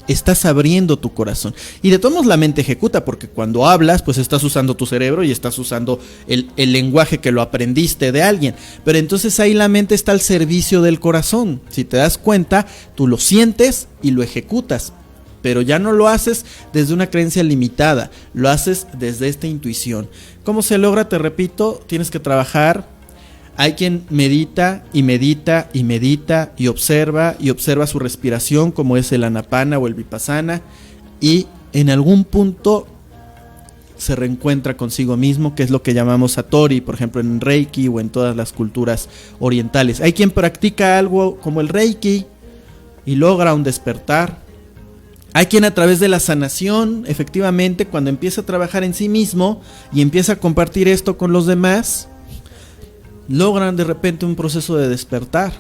estás abriendo tu corazón. Y de todos modos la mente ejecuta, porque cuando hablas pues estás usando tu cerebro y estás usando el lenguaje que lo aprendiste de alguien. Pero entonces ahí la mente está al servicio del corazón. Si te das cuenta, tú lo sientes y lo ejecutas, pero ya no lo haces desde una creencia limitada, lo haces desde esta intuición. ¿Cómo se logra? Te repito, tienes que trabajar. Hay quien medita y medita y medita y observa su respiración, como es el Anapana o el Vipassana, y en algún punto se reencuentra consigo mismo, que es lo que llamamos Satori, por ejemplo en Reiki o en todas las culturas orientales. Hay quien practica algo como el Reiki y logra un despertar. Hay quien a través de la sanación, efectivamente, cuando empieza a trabajar en sí mismo y empieza a compartir esto con los demás, logran de repente un proceso de despertar.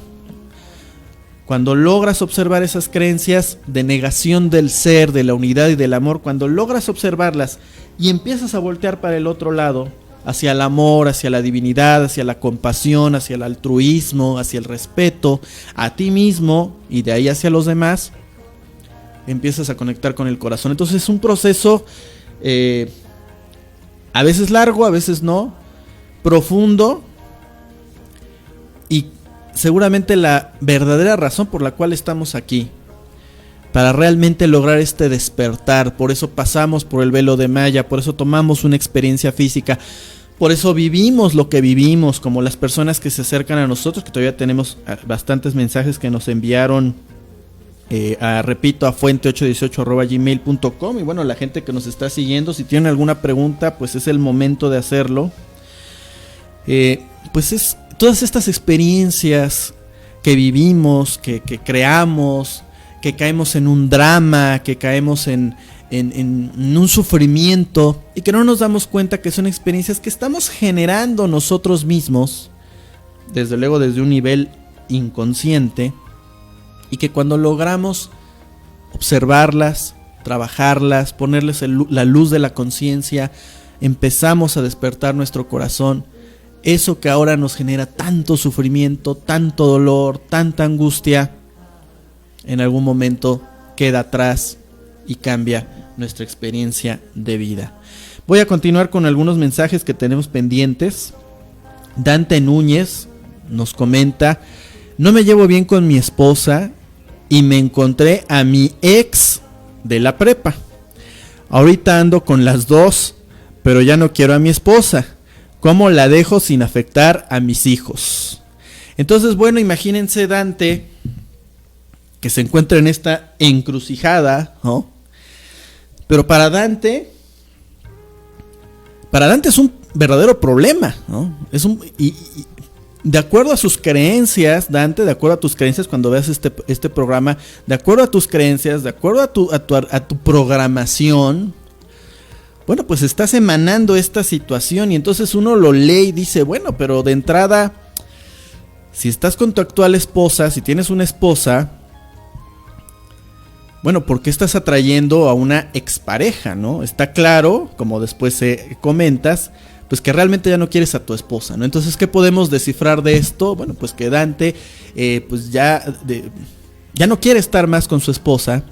Cuando logras observar esas creencias de negación del ser, de la unidad y del amor, cuando logras observarlas y empiezas a voltear para el otro lado hacia el amor, hacia la divinidad, hacia la compasión, hacia el altruismo, hacia el respeto a ti mismo y de ahí hacia los demás, empiezas a conectar con el corazón. Entonces es un proceso a veces largo, a veces no, profundo, y seguramente la verdadera razón por la cual estamos aquí, para realmente lograr este despertar. Por eso pasamos por el velo de Maya, por eso tomamos una experiencia física, por eso vivimos lo que vivimos, como las personas que se acercan a nosotros, que todavía tenemos bastantes mensajes que nos enviaron repito, a fuente818@gmail.com. Y bueno, la gente que nos está siguiendo, si tienen alguna pregunta, pues es el momento de hacerlo. Pues es todas estas experiencias que vivimos, que creamos, que caemos en un drama, que caemos en un sufrimiento y que no nos damos cuenta que son experiencias que estamos generando nosotros mismos, desde luego desde un nivel inconsciente, y que cuando logramos observarlas, trabajarlas, ponerles la luz de la conciencia, empezamos a despertar nuestro corazón. Eso que ahora nos genera tanto sufrimiento, tanto dolor, tanta angustia, en algún momento queda atrás y cambia nuestra experiencia de vida. Voy a continuar con algunos mensajes que tenemos pendientes. Dante Núñez nos comenta: no me llevo bien con mi esposa y me encontré a mi ex de la prepa. Ahorita ando con las dos, pero ya no quiero a mi esposa. ¿Cómo la dejo sin afectar a mis hijos? Entonces, bueno, imagínense Dante, que se encuentra en esta encrucijada, ¿no? Pero para Dante es un verdadero problema, ¿no? Y de acuerdo a sus creencias, Dante, de acuerdo a tus creencias, cuando veas este programa, de acuerdo a tus creencias, de acuerdo a tu programación, bueno, pues estás emanando esta situación, y entonces uno lo lee y dice, bueno, pero de entrada, si estás con tu actual esposa, si tienes una esposa, bueno, ¿por qué estás atrayendo a una expareja, no? Está claro, como después comentas, pues que realmente ya no quieres a tu esposa, ¿no? Entonces, ¿qué podemos descifrar de esto? Bueno, pues que Dante, pues ya no quiere estar más con su esposa,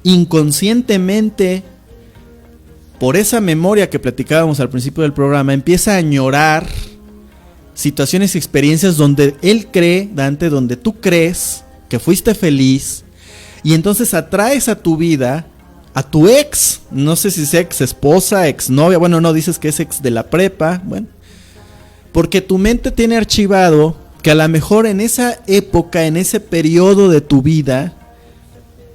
inconscientemente, por esa memoria que platicábamos al principio del programa, empieza a añorar situaciones y experiencias donde él cree, Dante, donde tú crees que fuiste feliz, y entonces atraes a tu vida a tu ex, no sé si sea ex esposa, ex novia, bueno, no, dices que es ex de la prepa, bueno, porque tu mente tiene archivado que a lo mejor en esa época, en ese periodo de tu vida,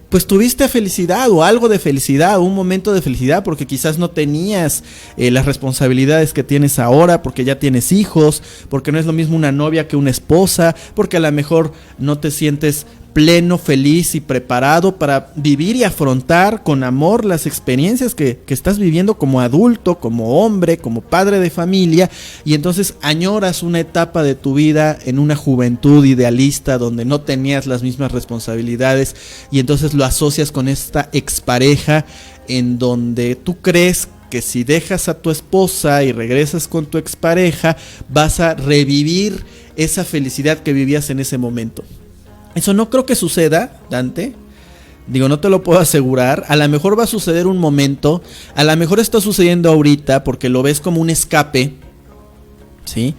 pues tuviste felicidad o algo de felicidad, un momento de felicidad, porque quizás no tenías las responsabilidades que tienes ahora, porque ya tienes hijos, porque no es lo mismo una novia que una esposa, porque a lo mejor no te sientes pleno, feliz y preparado para vivir y afrontar con amor las experiencias que estás viviendo como adulto, como hombre, como padre de familia, y entonces añoras una etapa de tu vida en una juventud idealista donde no tenías las mismas responsabilidades, y entonces lo asocias con esta expareja en donde tú crees que si dejas a tu esposa y regresas con tu expareja vas a revivir esa felicidad que vivías en ese momento. Eso no creo que suceda, Dante. Digo, no te lo puedo asegurar. A lo mejor va a suceder un momento. A lo mejor está sucediendo ahorita porque lo ves como un escape, ¿sí?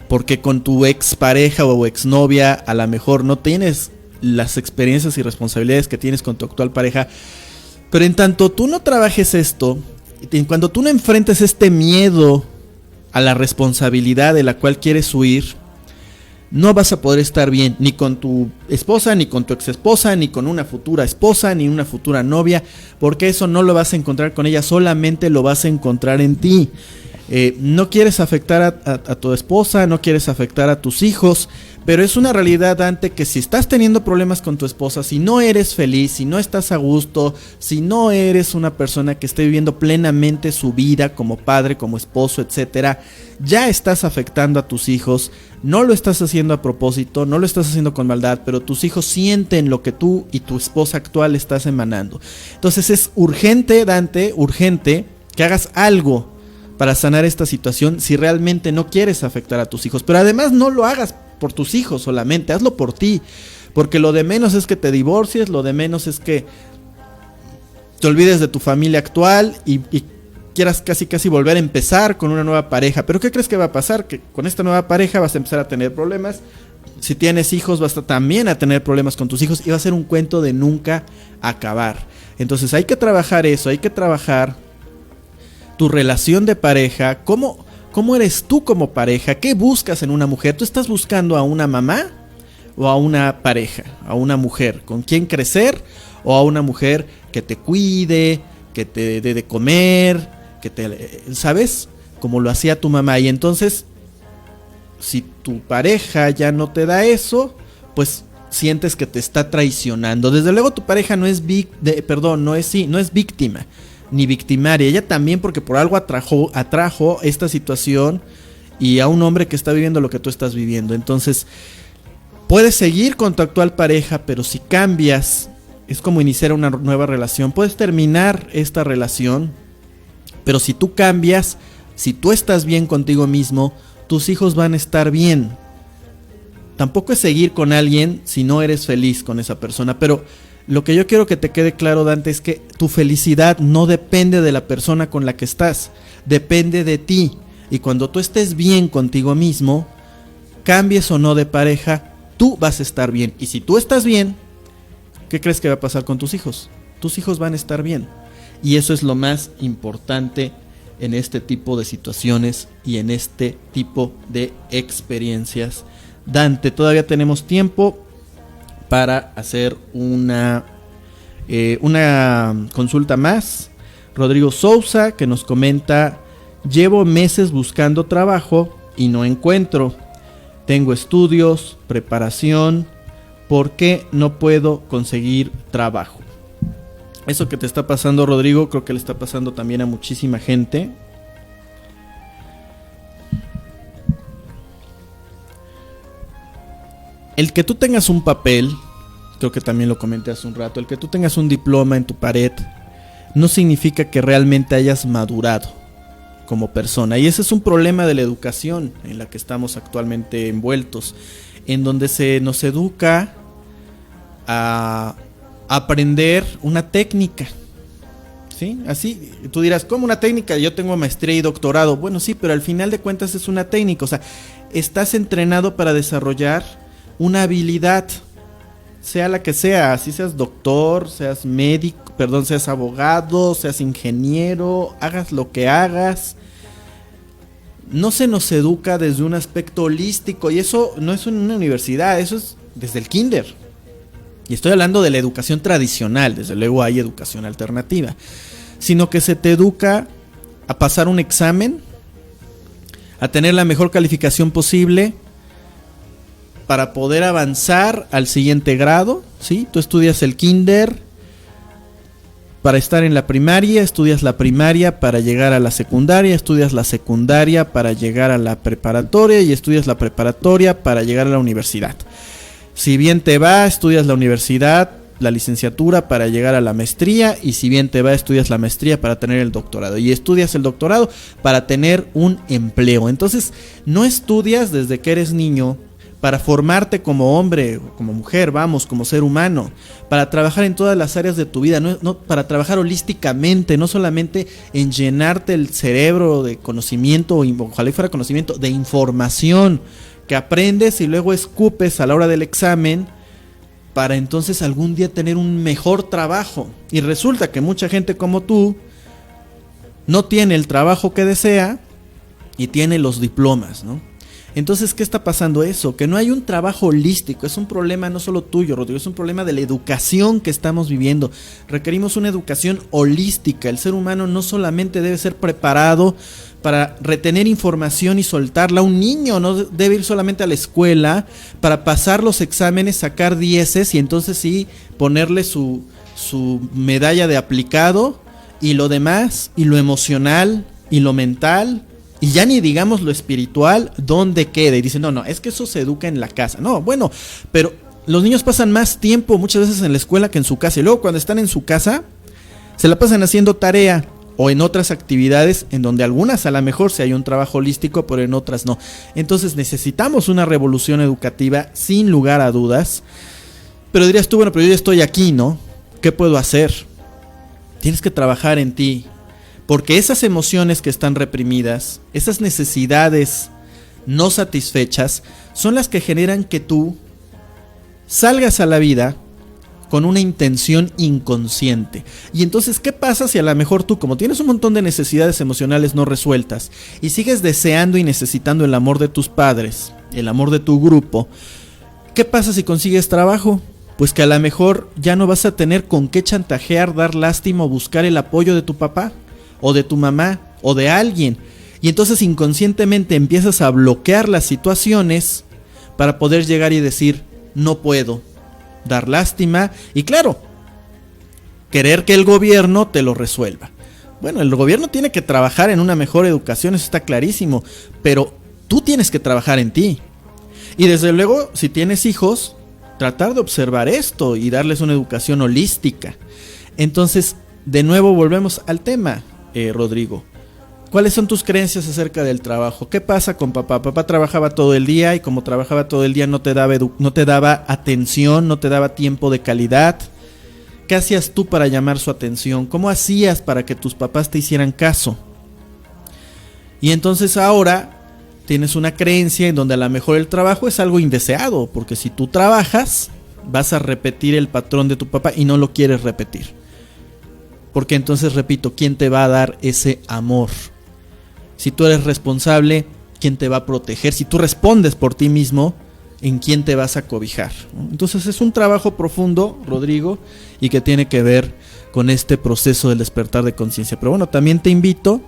Porque con tu expareja o exnovia a lo mejor no tienes las experiencias y responsabilidades que tienes con tu actual pareja. Pero en tanto tú no trabajes esto, cuando tú no enfrentes este miedo a la responsabilidad de la cual quieres huir, no vas a poder estar bien ni con tu esposa, ni con tu ex esposa, ni con una futura esposa, ni una futura novia, porque eso no lo vas a encontrar con ella, solamente lo vas a encontrar en ti. No quieres afectar a tu esposa, no quieres afectar a tus hijos, pero es una realidad, Dante, que si estás teniendo problemas con tu esposa, si no eres feliz, si no estás a gusto, si no eres una persona que esté viviendo plenamente su vida como padre, como esposo, etcétera, ya estás afectando a tus hijos. No lo estás haciendo a propósito, no lo estás haciendo con maldad, pero tus hijos sienten lo que tú y tu esposa actual estás emanando. Entonces es urgente, Dante, urgente que hagas algo para sanar esta situación si realmente no quieres afectar a tus hijos. Pero además no lo hagas por tus hijos solamente, hazlo por ti. Porque lo de menos es que te divorcies, lo de menos es que te olvides de tu familia actual y quieras casi volver a empezar con una nueva pareja. Pero ¿qué crees que va a pasar? Que con esta nueva pareja vas a empezar a tener problemas. Si tienes hijos vas también a tener problemas con tus hijos y va a ser un cuento de nunca acabar. Entonces hay que trabajar eso, hay que trabajar tu relación de pareja. ¿Cómo eres tú como pareja? ¿Qué buscas en una mujer? ¿Tú estás buscando a una mamá o a una pareja? ¿A una mujer con quien crecer o a una mujer que te cuide, que te dé de comer, ¿sabes? Como lo hacía tu mamá? Y entonces, si tu pareja ya no te da eso, pues sientes que te está traicionando. Desde luego tu pareja no es víctima ni victimaria. Ella también, porque por algo atrajo esta situación y a un hombre que está viviendo lo que tú estás viviendo. Entonces, puedes seguir con tu actual pareja, pero si cambias, es como iniciar una nueva relación. Puedes terminar esta relación, pero si tú cambias, si tú estás bien contigo mismo, tus hijos van a estar bien. Tampoco es seguir con alguien si no eres feliz con esa persona. Pero lo que yo quiero que te quede claro, Dante, es que tu felicidad no depende de la persona con la que estás, depende de ti. Y cuando tú estés bien contigo mismo, cambies o no de pareja, tú vas a estar bien. Y si tú estás bien, ¿qué crees que va a pasar con tus hijos? Tus hijos van a estar bien. Y eso es lo más importante en este tipo de situaciones y en este tipo de experiencias. Dante, todavía tenemos tiempo para hacer una consulta más. Rodrigo Sousa, que nos comenta: llevo meses buscando trabajo y no encuentro. Tengo estudios, preparación, ¿por qué no puedo conseguir trabajo? Eso que te está pasando, Rodrigo, creo que le está pasando también a muchísima gente. El que tú tengas un papel, creo que también lo comenté hace un rato, el que tú tengas un diploma en tu pared, no significa que realmente hayas madurado como persona. Y ese es un problema de la educación en la que estamos actualmente envueltos, en donde se nos educa a aprender una técnica, ¿sí? Así, tú dirás, ¿cómo una técnica? Yo tengo maestría y doctorado. Bueno, sí, pero al final de cuentas es una técnica. O sea, estás entrenado para desarrollar una habilidad, sea la que sea, así seas doctor, seas médico, seas abogado, seas ingeniero, hagas lo que hagas. No se nos educa desde un aspecto holístico, y eso no es en una universidad, eso es desde el kinder. Y estoy hablando de la educación tradicional, desde luego hay educación alternativa, sino que se te educa a pasar un examen, a tener la mejor calificación posible para poder avanzar al siguiente grado, ¿sí? Tú estudias el kinder para estar en la primaria, estudias la primaria para llegar a la secundaria, estudias la secundaria para llegar a la preparatoria y estudias la preparatoria para llegar a la universidad. Si bien te va, estudias la universidad, la licenciatura para llegar a la maestría, y si bien te va, estudias la maestría para tener el doctorado, y estudias el doctorado para tener un empleo. Entonces, no estudias desde que eres niño para formarte como hombre, como mujer, como ser humano, para trabajar en todas las áreas de tu vida, no para trabajar holísticamente, no solamente en llenarte el cerebro de conocimiento, o ojalá fuera conocimiento, de información que aprendes y luego escupes a la hora del examen para entonces algún día tener un mejor trabajo. Y resulta que mucha gente como tú no tiene el trabajo que desea y tiene los diplomas, ¿no? Entonces, ¿qué está pasando eso? Que no hay un trabajo holístico. Es un problema no solo tuyo, Rodrigo, es un problema de la educación que estamos viviendo. Requerimos una educación holística. El ser humano no solamente debe ser preparado para retener información y soltarla. Un niño no debe ir solamente a la escuela para pasar los exámenes, sacar dieces y entonces sí ponerle su medalla de aplicado, y lo demás, y lo emocional, y lo mental, y ya ni digamos lo espiritual, ¿dónde queda? Y dicen, no, es que eso se educa en la casa. No, bueno, pero los niños pasan más tiempo muchas veces en la escuela que en su casa. Y luego cuando están en su casa, se la pasan haciendo tarea. o en otras actividades en donde algunas a lo mejor sí hay un trabajo holístico, pero en otras no. Entonces necesitamos una revolución educativa sin lugar a dudas. Pero dirías tú, bueno, pero yo ya estoy aquí, ¿no? ¿Qué puedo hacer? Tienes que trabajar en ti, porque esas emociones que están reprimidas, esas necesidades no satisfechas, son las que generan que tú salgas a la vida con una intención inconsciente. Y entonces, ¿qué pasa si a lo mejor tú, como tienes un montón de necesidades emocionales no resueltas y sigues deseando y necesitando el amor de tus padres, el amor de tu grupo? ¿Qué pasa si consigues trabajo? Pues que a lo mejor ya no vas a tener con qué chantajear, dar lástima o buscar el apoyo de tu papá o de tu mamá o de alguien. Y entonces inconscientemente empiezas a bloquear las situaciones para poder llegar y decir, no puedo, dar lástima y claro, querer que el gobierno te lo resuelva. Bueno, el gobierno tiene que trabajar en una mejor educación, eso está clarísimo, pero tú tienes que trabajar en ti. Y desde luego, si tienes hijos, tratar de observar esto y darles una educación holística. Entonces, de nuevo volvemos al tema, Rodrigo. ¿Cuáles son tus creencias acerca del trabajo? ¿Qué pasa con papá? Papá trabajaba todo el día y como trabajaba todo el día no te daba atención, no te daba tiempo de calidad. ¿Qué hacías tú para llamar su atención? ¿Cómo hacías para que tus papás te hicieran caso? Y entonces ahora tienes una creencia en donde a lo mejor el trabajo es algo indeseado, porque si tú trabajas vas a repetir el patrón de tu papá y no lo quieres repetir. Porque entonces, repito, ¿quién te va a dar ese amor? Si tú eres responsable, ¿quién te va a proteger? Si tú respondes por ti mismo, ¿en quién te vas a cobijar? Entonces es un trabajo profundo, Rodrigo, y que tiene que ver con este proceso del despertar de conciencia. Pero bueno, también te invito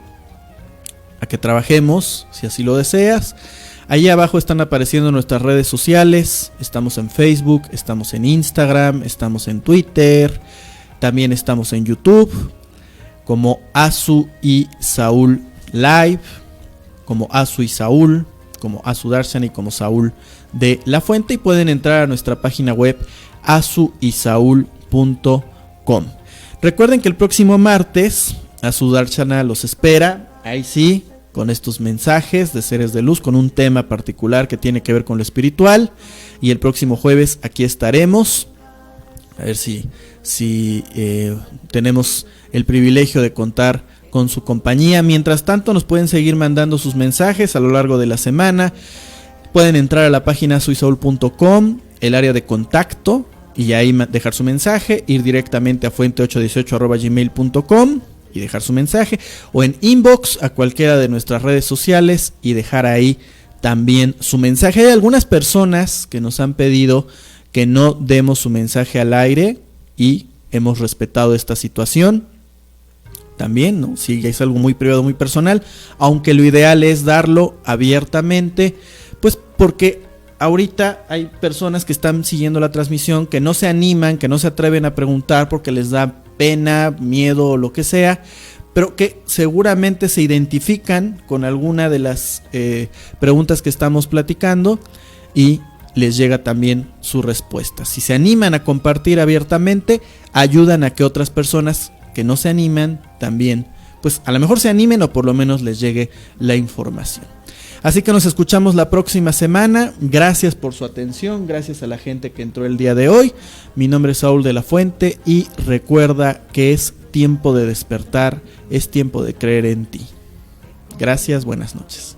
a que trabajemos, si así lo deseas. Ahí abajo están apareciendo nuestras redes sociales. Estamos en Facebook, estamos en Instagram, estamos en Twitter, también estamos en YouTube, como Azu y Saúl Live, como Azu y Saúl, como Azu Darshan y como Saúl de la Fuente, y pueden entrar a nuestra página web azuisaul.com. Recuerden que el próximo martes Azu Darshana los espera, ahí sí, con estos mensajes de seres de luz, con un tema particular que tiene que ver con lo espiritual, y el próximo jueves aquí estaremos, a ver si tenemos el privilegio de contar con su compañía. Mientras tanto, nos pueden seguir mandando sus mensajes a lo largo de la semana. Pueden entrar a la página azuisaul.com, el área de contacto, y ahí dejar su mensaje, ir directamente a fuente818@gmail.com y dejar su mensaje, o en inbox a cualquiera de nuestras redes sociales y dejar ahí también su mensaje. Hay algunas personas que nos han pedido que no demos su mensaje al aire y hemos respetado esta situación. También, ¿no? Si es algo muy privado, muy personal, aunque lo ideal es darlo abiertamente, pues porque ahorita hay personas que están siguiendo la transmisión que no se animan, que no se atreven a preguntar porque les da pena, miedo o lo que sea, pero que seguramente se identifican con alguna de las preguntas que estamos platicando y les llega también su respuesta. Si se animan a compartir abiertamente, ayudan a que otras personas que no se animan también, pues a lo mejor se animen o por lo menos les llegue la información. Así que nos escuchamos la próxima semana. Gracias por su atención, gracias a la gente que entró el día de hoy. Mi nombre es Saúl de la Fuente y recuerda que es tiempo de despertar, es tiempo de creer en ti. Gracias, buenas noches.